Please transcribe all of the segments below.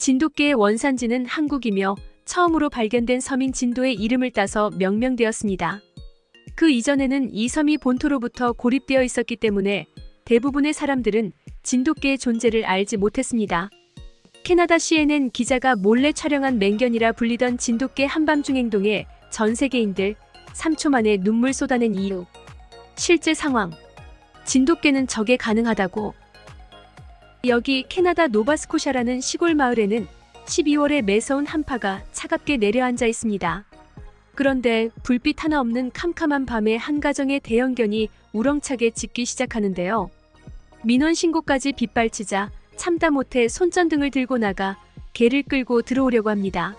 진돗개의 원산지는 한국이며 처음으로 발견된 섬인 진도의 이름을 따서 명명되었습니다. 그 이전에는 이 섬이 본토로부터 고립되어 있었기 때문에 대부분의 사람들은 진돗개의 존재를 알지 못했습니다. 캐나다 CNN 기자가 몰래 촬영한 맹견이라 불리던 진돗개 한밤중 행동에 전 세계인들 3초 만에 눈물 쏟아낸 이유. 실제 상황. 진돗개는 저게 가능하다고. 여기 캐나다 노바스코샤라는 시골 마을에는 12월에 매서운 한파가 차갑게 내려앉아 있습니다. 그런데 불빛 하나 없는 캄캄한 밤에 한 가정의 대형견이 우렁차게 짖기 시작하는데요. 민원 신고까지 빗발치자 참다 못해 손전등을 들고 나가 개를 끌고 들어오려고 합니다.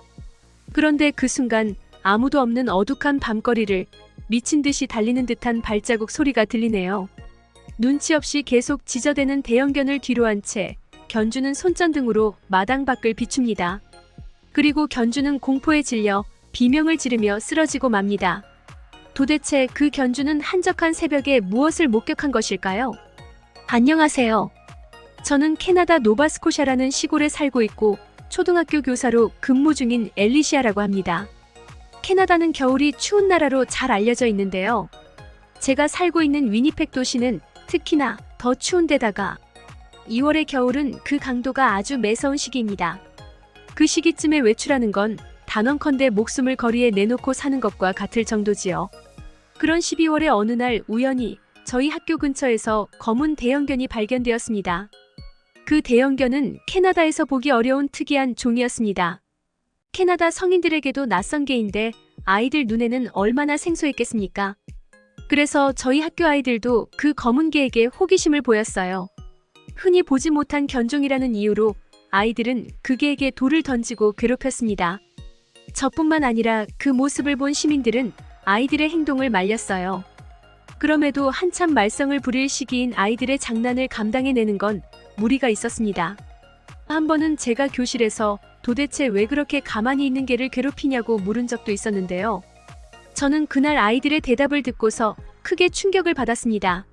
그런데 그 순간 아무도 없는 어둑한 밤거리를 미친 듯이 달리는 듯한 발자국 소리가 들리네요. 눈치 없이 계속 지저대는 대형견을 뒤로 한 채 견주는 손전등으로 마당 밖을 비춥니다. 그리고 견주는 공포에 질려 비명을 지르며 쓰러지고 맙니다. 도대체 그 견주는 한적한 새벽에 무엇을 목격한 것일까요? 안녕하세요. 저는 캐나다 노바스코샤라는 시골에 살고 있고 초등학교 교사로 근무 중인 엘리시아라고 합니다. 캐나다는 겨울이 추운 나라로 잘 알려져 있는데요. 제가 살고 있는 위니펙 도시는 특히나 더 추운 데다가 2월의 겨울은 그 강도가 아주 매서운 시기입니다. 그 시기쯤에 외출하는 건 단언컨대 목숨을 거리에 내놓고 사는 것과 같을 정도지요. 그런 12월의 어느 날 우연히 저희 학교 근처에서 검은 대형견이 발견되었습니다. 그 대형견은 캐나다에서 보기 어려운 특이한 종이었습니다. 캐나다 성인들에게도 낯선 개인데 아이들 눈에는 얼마나 생소했겠습니까? 그래서 저희 학교 아이들도 그 검은 개에게 호기심을 보였어요. 흔히 보지 못한 견종이라는 이유로 아이들은 그 개에게 돌을 던지고 괴롭혔습니다. 저뿐만 아니라 그 모습을 본 시민들은 아이들의 행동을 말렸어요. 그럼에도 한참 말썽을 부릴 시기인 아이들의 장난을 감당해내는 건 무리가 있었습니다. 한 번은 제가 교실에서 도대체 왜 그렇게 가만히 있는 개를 괴롭히냐고 물은 적도 있었는데요. 저는 그날 아이들의 대답을 듣고서 크게 충격을 받았습니다.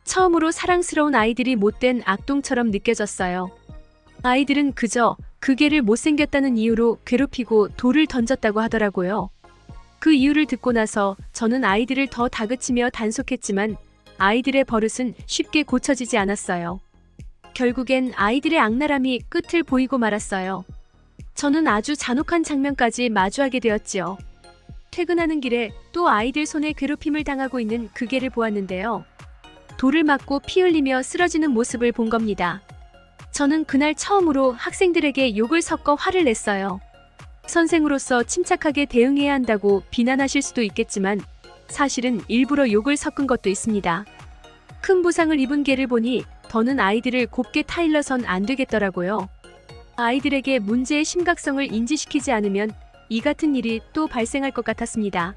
처음으로 사랑스러운 아이들이 못된 악동처럼 느껴졌어요. 아이들은 그저 그 개를 못생겼다는 이유로 괴롭히고 돌을 던졌다고 하더라고요. 그 이유를 듣고 나서 저는 아이들을 더 다그치며 단속했지만 아이들의 버릇은 쉽게 고쳐지지 않았어요. 결국엔 아이들의 악랄함이 끝을 보이고 말았어요. 저는 아주 잔혹한 장면까지 마주하게 되었지요. 퇴근하는 길에 또 아이들 손에 괴롭힘을 당하고 있는 그 개를 보았는데요. 돌을 맞고 피 흘리며 쓰러지는 모습을 본 겁니다. 저는 그날 처음으로 학생들에게 욕을 섞어 화를 냈어요. 선생으로서 침착하게 대응해야 한다고 비난하실 수도 있겠지만 사실은 일부러 욕을 섞은 것도 있습니다. 큰 부상을 입은 개를 보니 더는 아이들을 곱게 타일러선 안 되겠더라고요. 아이들에게 문제의 심각성을 인지시키지 않으면 이 같은 일이 또 발생할 것 같았습니다.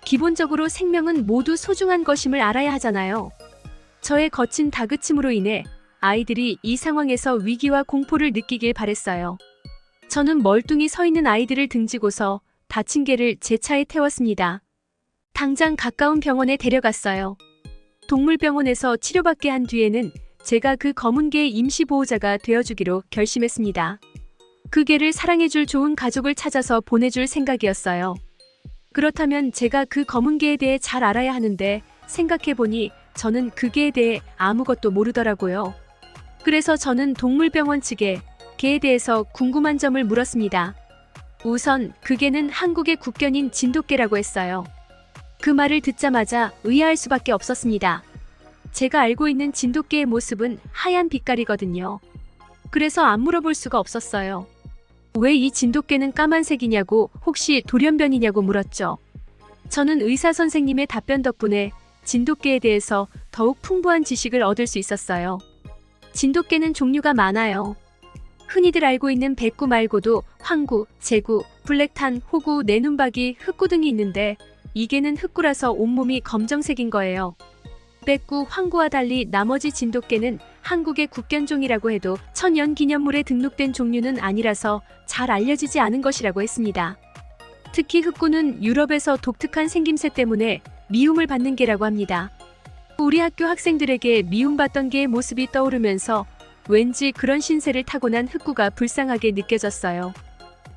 기본적으로 생명은 모두 소중한 것임을 알아야 하잖아요. 저의 거친 다그침으로 인해 아이들이 이 상황에서 위기와 공포를 느끼길 바랬어요. 저는 멀뚱히 서 있는 아이들을 등지고서 다친 개를 제 차에 태웠습니다. 당장 가까운 병원에 데려갔어요. 동물병원에서 치료받게 한 뒤에는 제가 그 검은 개의 임시보호자가 되어주기로 결심했습니다. 그 개를 사랑해줄 좋은 가족을 찾아서 보내줄 생각이었어요. 그렇다면 제가 그 검은 개에 대해 잘 알아야 하는데 생각해보니 저는 그 개에 대해 아무것도 모르더라고요. 그래서 저는 동물병원 측에 개에 대해서 궁금한 점을 물었습니다. 우선 그 개는 한국의 국견인 진돗개라고 했어요. 그 말을 듣자마자 의아할 수밖에 없었습니다. 제가 알고 있는 진돗개의 모습은 하얀 빛깔이거든요. 그래서 안 물어볼 수가 없었어요. 왜 이 진돗개는 까만색이냐고, 혹시 돌연변이냐고 물었죠. 저는 의사 선생님의 답변 덕분에 진돗개에 대해서 더욱 풍부한 지식을 얻을 수 있었어요. 진돗개는 종류가 많아요. 흔히들 알고 있는 백구 말고도 황구, 제구, 블랙탄, 호구, 내눈박이, 흑구 등이 있는데 이 개는 흑구라서 온몸이 검정색인 거예요. 백구, 황구와 달리 나머지 진돗개는 한국의 국견종이라고 해도 천연기념물에 등록된 종류는 아니라서 잘 알려지지 않은 것이라고 했습니다. 특히 흑구는 유럽에서 독특한 생김새 때문에 미움을 받는 개라고 합니다. 우리 학교 학생들에게 미움받던 개의 모습이 떠오르면서 왠지 그런 신세를 타고난 흑구가 불쌍하게 느껴졌어요.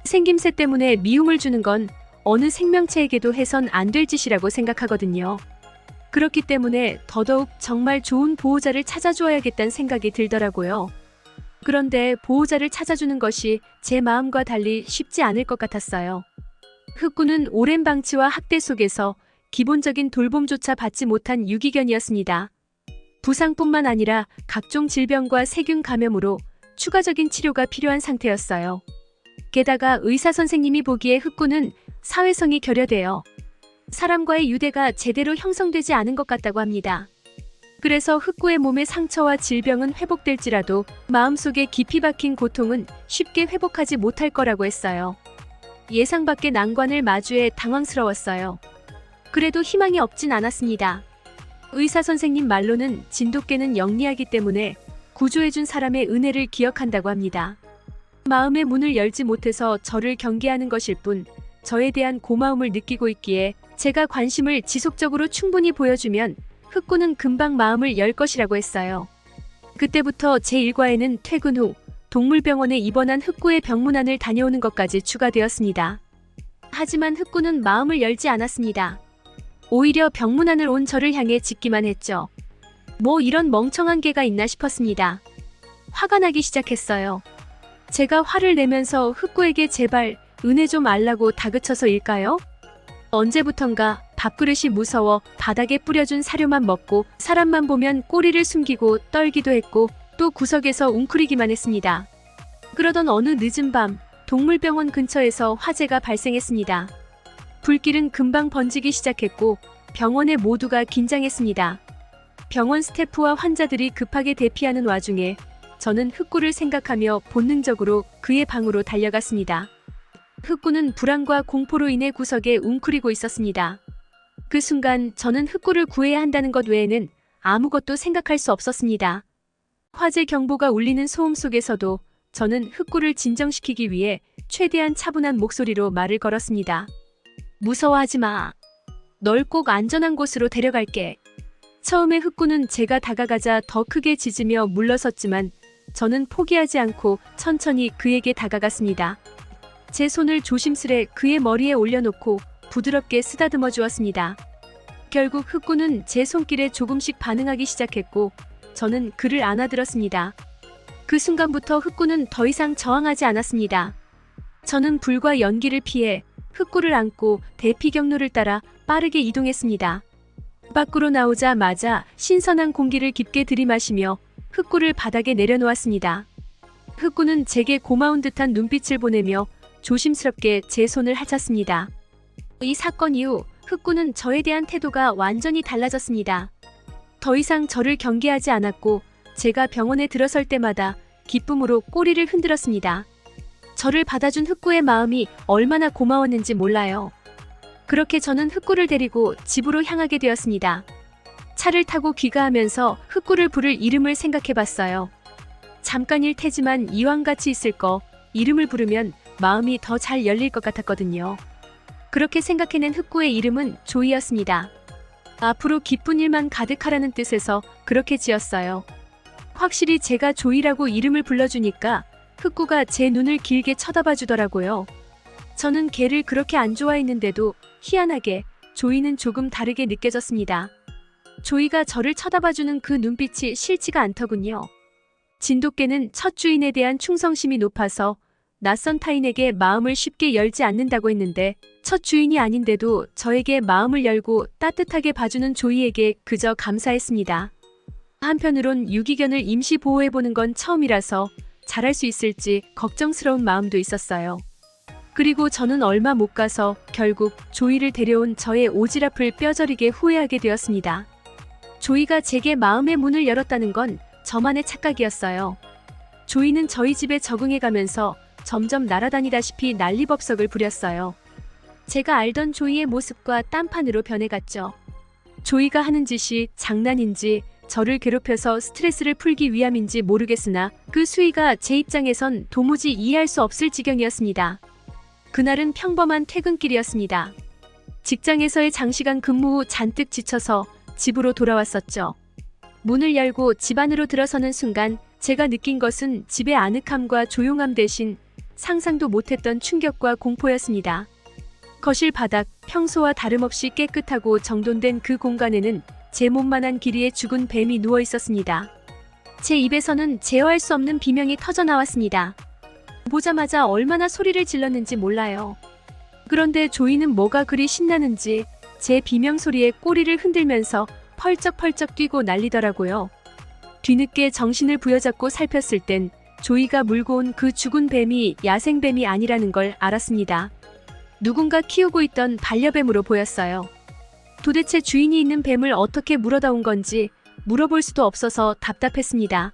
생김새 때문에 미움을 주는 건 어느 생명체에게도 해선 안 될 짓이라고 생각하거든요. 그렇기 때문에 더더욱 정말 좋은 보호자를 찾아주어야겠다는 생각이 들더라고요. 그런데 보호자를 찾아주는 것이 제 마음과 달리 쉽지 않을 것 같았어요. 흑구는 오랜 방치와 학대 속에서 기본적인 돌봄조차 받지 못한 유기견이었습니다. 부상뿐만 아니라 각종 질병과 세균 감염으로 추가적인 치료가 필요한 상태였어요. 게다가 의사 선생님이 보기에 흑구는 사회성이 결여되어 사람과의 유대가 제대로 형성되지 않은 것 같다고 합니다. 그래서 흑구의 몸의 상처와 질병은 회복될지라도 마음속에 깊이 박힌 고통은 쉽게 회복하지 못할 거라고 했어요. 예상 밖의 난관을 마주해 당황스러웠어요. 그래도 희망이 없진 않았습니다. 의사 선생님 말로는 진돗개는 영리하기 때문에 구조해준 사람의 은혜를 기억한다고 합니다. 마음의 문을 열지 못해서 저를 경계하는 것일 뿐 저에 대한 고마움을 느끼고 있기에 제가 관심을 지속적으로 충분히 보여주면 흑구는 금방 마음을 열 것이라고 했어요. 그때부터 제 일과에는 퇴근 후 동물병원에 입원한 흑구의 병문안을 다녀오는 것까지 추가되었습니다. 하지만 흑구는 마음을 열지 않았습니다. 오히려 병문안을 온 저를 향해 짖기만 했죠. 뭐 이런 멍청한 개가 있나 싶었습니다. 화가 나기 시작했어요. 제가 화를 내면서 흑구에게 제발 은혜 좀 알라고 다그쳐서일까요? 언제부턴가 밥그릇이 무서워 바닥에 뿌려준 사료만 먹고 사람만 보면 꼬리를 숨기고 떨기도 했고 또 구석에서 웅크리기만 했습니다. 그러던 어느 늦은 밤 동물병원 근처에서 화재가 발생했습니다. 불길은 금방 번지기 시작했고 병원의 모두가 긴장했습니다. 병원 스태프와 환자들이 급하게 대피하는 와중에 저는 흑구를 생각하며 본능적으로 그의 방으로 달려갔습니다. 흑구는 불안과 공포로 인해 구석에 웅크리고 있었습니다. 그 순간 저는 흑구를 구해야 한다는 것 외에는 아무것도 생각할 수 없었습니다. 화재 경보가 울리는 소음 속에서도 저는 흑구를 진정시키기 위해 최대한 차분한 목소리로 말을 걸었습니다. 무서워하지 마. 널 꼭 안전한 곳으로 데려갈게. 처음에 흑구는 제가 다가가자 더 크게 짖으며 물러섰지만 저는 포기하지 않고 천천히 그에게 다가갔습니다. 제 손을 조심스레 그의 머리에 올려놓고 부드럽게 쓰다듬어 주었습니다. 결국 흑구는 제 손길에 조금씩 반응하기 시작했고 저는 그를 안아들었습니다. 그 순간부터 흑구는 더 이상 저항하지 않았습니다. 저는 불과 연기를 피해 흑구를 안고 대피 경로를 따라 빠르게 이동했습니다. 밖으로 나오자마자 신선한 공기를 깊게 들이마시며 흑구를 바닥에 내려놓았습니다. 흑구는 제게 고마운 듯한 눈빛을 보내며 조심스럽게 제 손을 하쳤습니다. 이 사건 이후 흑구는 저에 대한 태도가 완전히 달라졌습니다. 더 이상 저를 경계하지 않았고 제가 병원에 들어설 때마다 기쁨으로 꼬리를 흔들었습니다. 저를 받아준 흑구의 마음이 얼마나 고마웠는지 몰라요. 그렇게 저는 흑구를 데리고 집으로 향하게 되었습니다. 차를 타고 귀가하면서 흑구를 부를 이름을 생각해봤어요. 잠깐일 테지만 이왕같이 있을 거 이름을 부르면 마음이 더 잘 열릴 것 같았거든요. 그렇게 생각해낸 흑구의 이름은 조이였습니다. 앞으로 기쁜 일만 가득하라는 뜻에서 그렇게 지었어요. 확실히 제가 조이라고 이름을 불러주니까 흑구가 제 눈을 길게 쳐다봐 주더라고요. 저는 개를 그렇게 안 좋아했는데도 희한하게 조이는 조금 다르게 느껴졌습니다. 조이가 저를 쳐다봐주는 그 눈빛이 싫지가 않더군요. 진돗개는 첫 주인에 대한 충성심이 높아서 낯선 타인에게 마음을 쉽게 열지 않는다고 했는데 첫 주인이 아닌데도 저에게 마음을 열고 따뜻하게 봐주는 조이에게 그저 감사했습니다. 한편으론 유기견을 임시 보호해보는 건 처음이라서 잘할 수 있을지 걱정스러운 마음도 있었어요. 그리고 저는 얼마 못 가서 결국 조이를 데려온 저의 오지랖을 뼈저리게 후회하게 되었습니다. 조이가 제게 마음의 문을 열었다는 건 저만의 착각이었어요. 조이는 저희 집에 적응해가면서 점점 날아다니다시피 난리법석을 부렸어요. 제가 알던 조이의 모습과 딴판으로 변해갔죠. 조이가 하는 짓이 장난인지 저를 괴롭혀서 스트레스를 풀기 위함인지 모르겠으나 그 수위가 제 입장에선 도무지 이해할 수 없을 지경이었습니다. 그날은 평범한 퇴근길이었습니다. 직장에서의 장시간 근무 후 잔뜩 지쳐서 집으로 돌아왔었죠. 문을 열고 집 안으로 들어서는 순간 제가 느낀 것은 집의 아늑함과 조용함 대신 상상도 못했던 충격과 공포였습니다. 거실 바닥, 평소와 다름없이 깨끗하고 정돈된 그 공간에는 제 몸만한 길이의 죽은 뱀이 누워 있었습니다. 제 입에서는 제어할 수 없는 비명이 터져 나왔습니다. 보자마자 얼마나 소리를 질렀는지 몰라요. 그런데 조이는 뭐가 그리 신나는지 제 비명 소리에 꼬리를 흔들면서 펄쩍펄쩍 뛰고 난리더라고요. 뒤늦게 정신을 부여잡고 살폈을 땐 조이가 물고 온 그 죽은 뱀이 야생뱀이 아니라는 걸 알았습니다. 누군가 키우고 있던 반려뱀으로 보였어요. 도대체 주인이 있는 뱀을 어떻게 물어다 온 건지 물어볼 수도 없어서 답답했습니다.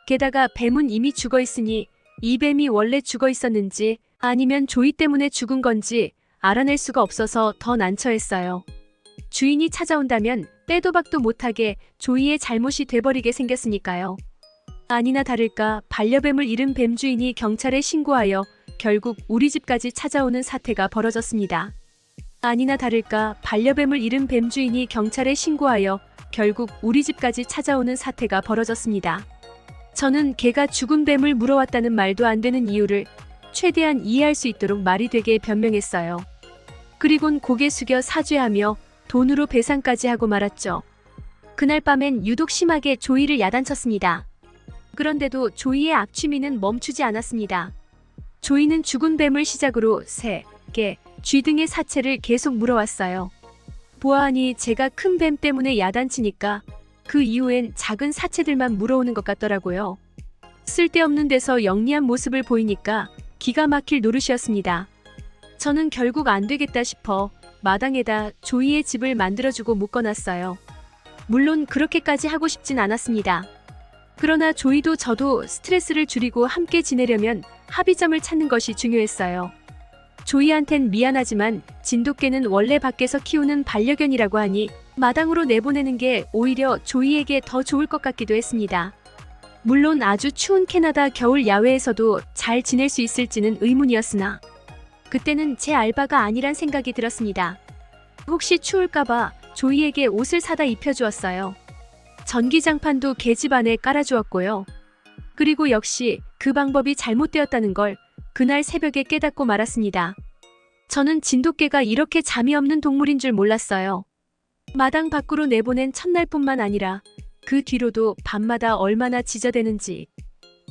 게다가 뱀은 이미 죽어 있으니 이 뱀이 원래 죽어 있었는지 아니면 조이 때문에 죽은 건지 알아낼 수가 없어서 더 난처했어요. 주인이 찾아온다면 빼도 박도 못하게 조이의 잘못이 돼버리게 생겼으니까요. 아니나 다를까 반려뱀을 잃은 뱀 주인이 경찰에 신고하여 결국 우리 집까지 찾아오는 사태가 벌어졌습니다. 아니나 다를까 반려뱀을 잃은 뱀 주인이 경찰에 신고하여 결국 우리 집까지 찾아오는 사태가 벌어졌습니다. 저는 개가 죽은 뱀을 물어왔다는 말도 안 되는 이유를 최대한 이해할 수 있도록 말이 되게 변명했어요. 그리곤 고개 숙여 사죄하며 돈으로 배상까지 하고 말았죠. 그날 밤엔 유독 심하게 조이를 야단쳤습니다. 그런데도 조이의 악취미는 멈추지 않았습니다. 조이는 죽은 뱀을 시작으로 새, 개, 쥐 등의 사체를 계속 물어왔어요. 보아하니 제가 큰 뱀 때문에 야단치니까 그 이후엔 작은 사체들만 물어오는 것 같더라고요. 쓸데없는 데서 영리한 모습을 보이니까 기가 막힐 노릇이었습니다. 저는 결국 안 되겠다 싶어 마당에다 조이의 집을 만들어주고 묶어놨어요. 물론 그렇게까지 하고 싶진 않았습니다. 그러나 조이도 저도 스트레스를 줄이고 함께 지내려면 합의점을 찾는 것이 중요했어요. 조이한텐 미안하지만 진돗개는 원래 밖에서 키우는 반려견이라고 하니 마당으로 내보내는 게 오히려 조이에게 더 좋을 것 같기도 했습니다. 물론 아주 추운 캐나다 겨울 야외에서도 잘 지낼 수 있을지는 의문이었으나 그때는 제 알바가 아니란 생각이 들었습니다. 혹시 추울까봐 조이에게 옷을 사다 입혀주었어요. 전기장판도 계집 안에 깔아주었고요. 그리고 역시 그 방법이 잘못되었다는 걸 그날 새벽에 깨닫고 말았습니다. 저는 진돗개가 이렇게 잠이 없는 동물인 줄 몰랐어요. 마당 밖으로 내보낸 첫날뿐만 아니라 그 뒤로도 밤마다 얼마나 짖어대는지.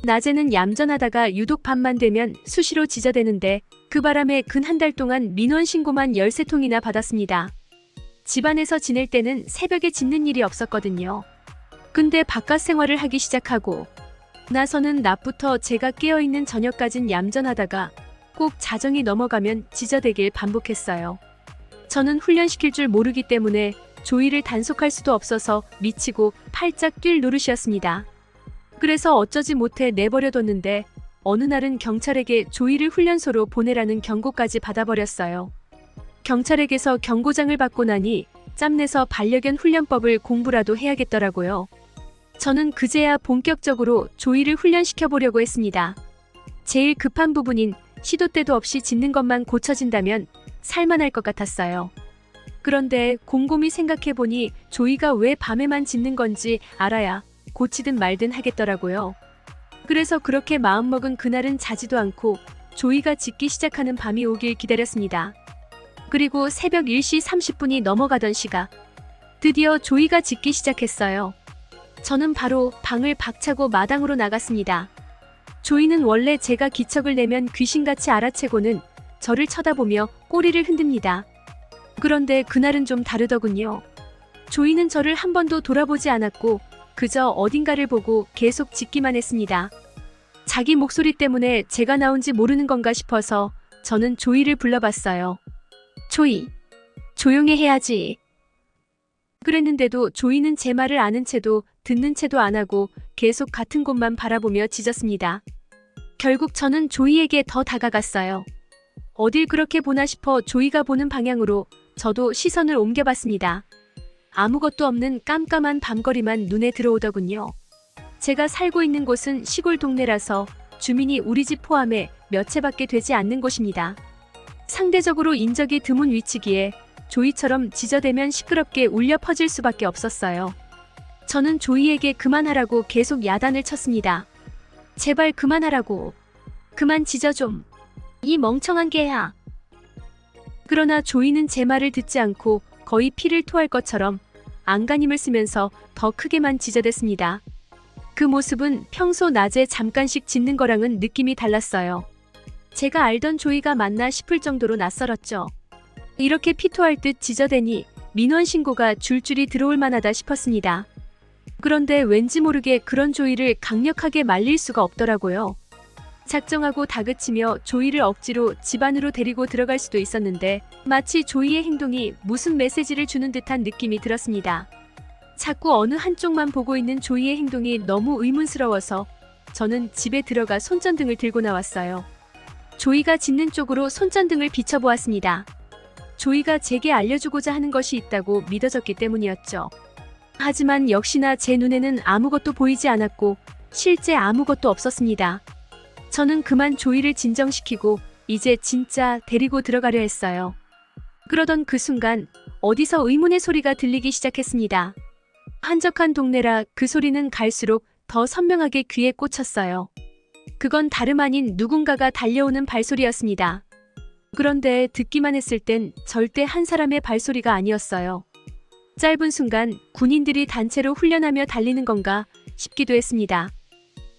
낮에는 얌전하다가 유독 밤만 되면 수시로 짖어대는데 그 바람에 근 한 달 동안 민원 신고만 13통이나 받았습니다. 집안에서 지낼 때는 새벽에 짖는 일이 없었거든요. 근데 바깥 생활을 하기 시작하고 나서는 낮부터 제가 깨어있는 저녁까진 얌전하다가 꼭 자정이 넘어가면 짖어대길 반복했어요. 저는 훈련시킬 줄 모르기 때문에 조이를 단속할 수도 없어서 미치고 팔짝 뛸 노릇이었습니다. 그래서 어쩌지 못해 내버려뒀는데 어느 날은 경찰에게 조이를 훈련소로 보내라는 경고까지 받아버렸어요. 경찰에게서 경고장을 받고 나니 짬내서 반려견 훈련법을 공부라도 해야겠더라고요. 저는 그제야 본격적으로 조이를 훈련시켜보려고 했습니다. 제일 급한 부분인 시도 때도 없이 짖는 것만 고쳐진다면 살만할 것 같았어요. 그런데 곰곰이 생각해보니 조이가 왜 밤에만 짖는 건지 알아야 고치든 말든 하겠더라고요. 그래서 그렇게 마음먹은 그날은 자지도 않고 조이가 짖기 시작하는 밤이 오길 기다렸습니다. 그리고 새벽 1시 30분이 넘어가던 시각, 드디어 조이가 짖기 시작했어요. 저는 바로 방을 박차고 마당으로 나갔습니다. 조이는 원래 제가 기척을 내면 귀신같이 알아채고는 저를 쳐다보며 꼬리를 흔듭니다. 그런데 그날은 좀 다르더군요. 조이는 저를 한 번도 돌아보지 않았고 그저 어딘가를 보고 계속 짖기만 했습니다. 자기 목소리 때문에 제가 나온지 모르는 건가 싶어서 저는 조이를 불러봤어요. 조이, 조용히 해야지. 그랬는데도 조이는 제 말을 아는 채도 듣는 채도 안 하고 계속 같은 곳만 바라보며 짖었습니다. 결국 저는 조이에게 더 다가갔어요. 어딜 그렇게 보나 싶어 조이가 보는 방향으로 저도 시선을 옮겨봤습니다. 아무것도 없는 깜깜한 밤거리만 눈에 들어오더군요. 제가 살고 있는 곳은 시골 동네라서 주민이 우리 집 포함해 몇 채밖에 되지 않는 곳입니다. 상대적으로 인적이 드문 위치기에 조이처럼 짖어대면 시끄럽게 울려 퍼질 수밖에 없었어요. 저는 조이에게 그만하라고 계속 야단을 쳤습니다. 제발 그만하라고. 그만 짖어 좀. 이 멍청한 개야. 그러나 조이는 제 말을 듣지 않고 거의 피를 토할 것처럼 안간힘을 쓰면서 더 크게만 짖어댔습니다. 그 모습은 평소 낮에 잠깐씩 짖는 거랑은 느낌이 달랐어요. 제가 알던 조이가 맞나 싶을 정도로 낯설었죠. 이렇게 피토할 듯 짖어대니 민원 신고가 줄줄이 들어올 만하다 싶었습니다. 그런데 왠지 모르게 그런 조이를 강력하게 말릴 수가 없더라고요. 작정하고 다그치며 조이를 억지로 집 안으로 데리고 들어갈 수도 있었는데 마치 조이의 행동이 무슨 메시지를 주는 듯한 느낌이 들었습니다. 자꾸 어느 한쪽만 보고 있는 조이의 행동이 너무 의문스러워서 저는 집에 들어가 손전등을 들고 나왔어요. 조이가 짖는 쪽으로 손전등을 비춰보았습니다. 조이가 제게 알려주고자 하는 것이 있다고 믿어졌기 때문이었죠. 하지만 역시나 제 눈에는 아무것도 보이지 않았고 실제 아무것도 없었습니다. 저는 그만 조이를 진정시키고 이제 진짜 데리고 들어가려 했어요. 그러던 그 순간 어디서 의문의 소리가 들리기 시작했습니다. 한적한 동네라 그 소리는 갈수록 더 선명하게 귀에 꽂혔어요. 그건 다름 아닌 누군가가 달려오는 발소리였습니다. 그런데 듣기만 했을 땐 절대 한 사람의 발소리가 아니었어요. 짧은 순간 군인들이 단체로 훈련하며 달리는 건가 싶기도 했습니다.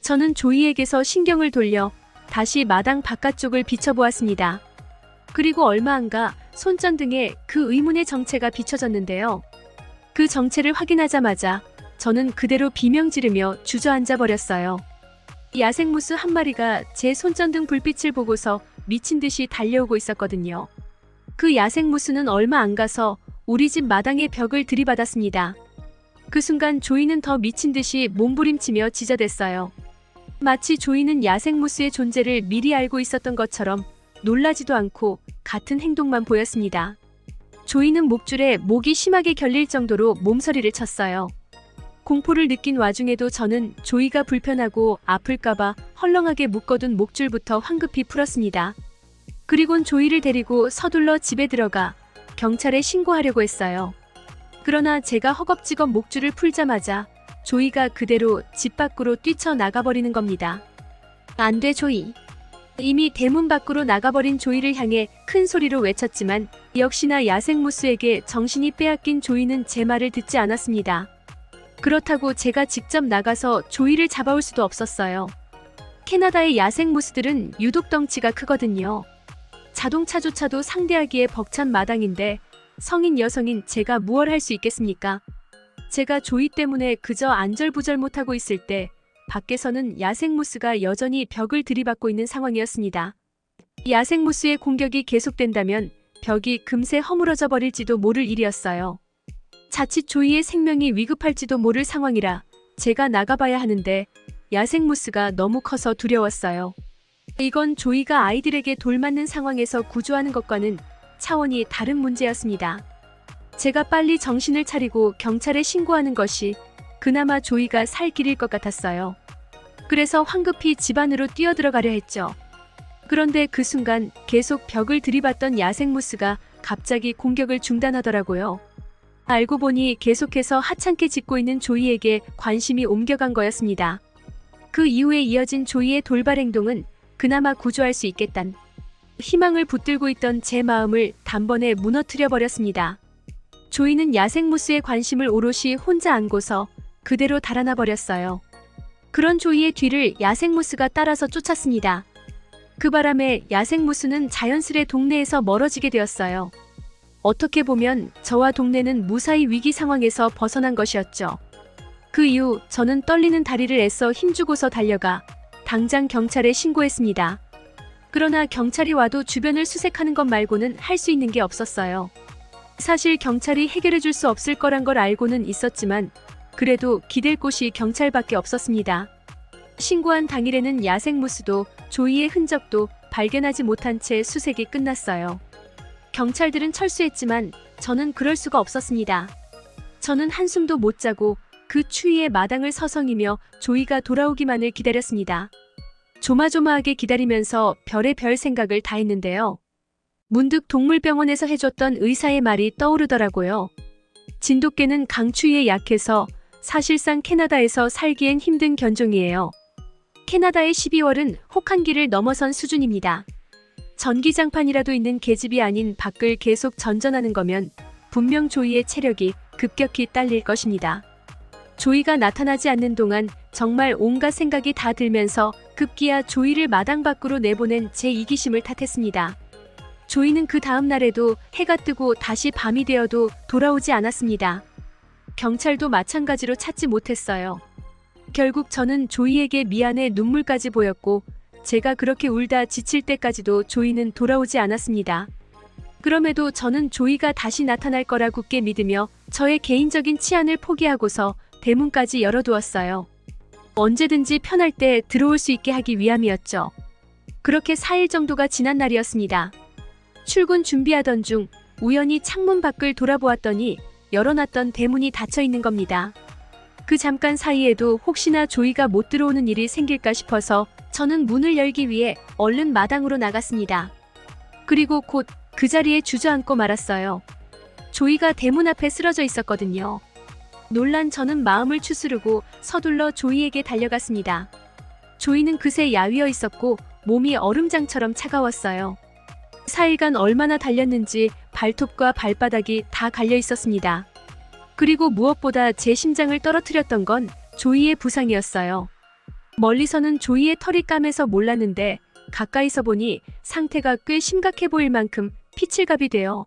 저는 조이에게서 신경을 돌려 다시 마당 바깥쪽을 비춰보았습니다. 그리고 얼마 안가 손전등에 그 의문의 정체가 비춰졌는데요. 그 정체를 확인하자마자 저는 그대로 비명 지르며 주저앉아 버렸어요. 야생무스 한 마리가 제 손전등 불빛을 보고서 미친 듯이 달려오고 있었거든요. 그 야생무스는 얼마 안 가서 우리 집 마당의 벽을 들이받았습니다. 그 순간 조이는 더 미친 듯이 몸부림치며 짖어댔어요. 마치 조이는 야생무스의 존재를 미리 알고 있었던 것처럼 놀라지도 않고 같은 행동만 보였습니다. 조이는 목줄에 목이 심하게 결릴 정도로 몸서리를 쳤어요. 공포를 느낀 와중에도 저는 조이가 불편하고 아플까봐 헐렁하게 묶어둔 목줄부터 황급히 풀었습니다. 그리곤 조이를 데리고 서둘러 집에 들어가 경찰에 신고하려고 했어요. 그러나 제가 허겁지겁 목줄을 풀자마자 조이가 그대로 집 밖으로 뛰쳐나가버리는 겁니다. 안 돼 조이. 이미 대문 밖으로 나가버린 조이를 향해 큰 소리로 외쳤지만 역시나 야생무스에게 정신이 빼앗긴 조이는 제 말을 듣지 않았습니다. 그렇다고 제가 직접 나가서 조이를 잡아올 수도 없었어요. 캐나다의 야생무스들은 유독 덩치가 크거든요. 자동차조차도 상대하기에 벅찬 마당인데 성인 여성인 제가 무얼 할 수 있겠습니까? 제가 조이 때문에 그저 안절부절 못하고 있을 때 밖에서는 야생무스가 여전히 벽을 들이받고 있는 상황이었습니다. 야생무스의 공격이 계속된다면 벽이 금세 허물어져 버릴지도 모를 일이었어요. 자칫 조이의 생명이 위급할지도 모를 상황이라 제가 나가봐야 하는데 야생무스가 너무 커서 두려웠어요. 이건 조이가 아이들에게 돌맞는 상황에서 구조하는 것과는 차원이 다른 문제였습니다. 제가 빨리 정신을 차리고 경찰에 신고하는 것이 그나마 조이가 살 길일 것 같았어요. 그래서 황급히 집 안으로 뛰어들어가려 했죠. 그런데 그 순간 계속 벽을 들이받던 야생무스가 갑자기 공격을 중단하더라고요. 알고 보니 계속해서 하찮게 짖고 있는 조이에게 관심이 옮겨간 거였습니다. 그 이후에 이어진 조이의 돌발 행동은 그나마 구조할 수 있겠단 희망을 붙들고 있던 제 마음을 단번에 무너뜨려 버렸습니다. 조이는 야생무스의 관심을 오롯이 혼자 안고서 그대로 달아나 버렸어요. 그런 조이의 뒤를 야생무스가 따라서 쫓았습니다. 그 바람에 야생무스는 자연스레 동네에서 멀어지게 되었어요. 어떻게 보면 저와 동네는 무사히 위기 상황에서 벗어난 것이었죠. 그 이후 저는 떨리는 다리를 애써 힘주고서 달려가 당장 경찰에 신고했습니다. 그러나 경찰이 와도 주변을 수색하는 것 말고는 할 수 있는 게 없었어요. 사실 경찰이 해결해 줄 수 없을 거란 걸 알고는 있었지만 그래도 기댈 곳이 경찰밖에 없었습니다. 신고한 당일에는 야생무스도 조이의 흔적도 발견하지 못한 채 수색이 끝났어요. 경찰들은 철수했지만 저는 그럴 수가 없었습니다. 저는 한숨도 못 자고 그 추위에 마당을 서성이며 조이가 돌아오기만을 기다렸습니다. 조마조마하게 기다리면서 별의 별 생각을 다 했는데요. 문득 동물병원에서 해줬던 의사의 말이 떠오르더라고요. 진돗개는 강추위에 약해서 사실상 캐나다에서 살기엔 힘든 견종이에요. 캐나다의 12월은 혹한기를 넘어선 수준입니다. 전기장판이라도 있는 계집이 아닌 밖을 계속 전전하는 거면 분명 조이의 체력이 급격히 딸릴 것입니다. 조이가 나타나지 않는 동안 정말 온갖 생각이 다 들면서 급기야 조이를 마당 밖으로 내보낸 제 이기심을 탓했습니다. 조이는 그 다음 날에도 해가 뜨고 다시 밤이 되어도 돌아오지 않았습니다. 경찰도 마찬가지로 찾지 못했어요. 결국 저는 조이에게 미안해 눈물까지 보였고 제가 그렇게 울다 지칠 때까지도 조이는 돌아오지 않았습니다. 그럼에도 저는 조이가 다시 나타날 거라 굳게 믿으며 저의 개인적인 치안을 포기하고서 대문까지 열어두었어요. 언제든지 편할 때 들어올 수 있게 하기 위함이었죠. 그렇게 4일 정도가 지난 날이었습니다. 출근 준비하던 중 우연히 창문 밖을 돌아보았더니 열어놨던 대문이 닫혀 있는 겁니다. 그 잠깐 사이에도 혹시나 조이가 못 들어오는 일이 생길까 싶어서 저는 문을 열기 위해 얼른 마당으로 나갔습니다. 그리고 곧 그 자리에 주저앉고 말았어요. 조이가 대문 앞에 쓰러져 있었거든요. 놀란 저는 마음을 추스르고 서둘러 조이에게 달려갔습니다. 조이는 그새 야위어 있었고 몸이 얼음장처럼 차가웠어요. 4일간 얼마나 달렸는지 발톱과 발바닥이 다 갈려 있었습니다. 그리고 무엇보다 제 심장을 떨어뜨렸던 건 조이의 부상이었어요. 멀리서는 조이의 털이 까매서 몰랐는데 가까이서 보니 상태가 꽤 심각해 보일 만큼 피칠갑이 되어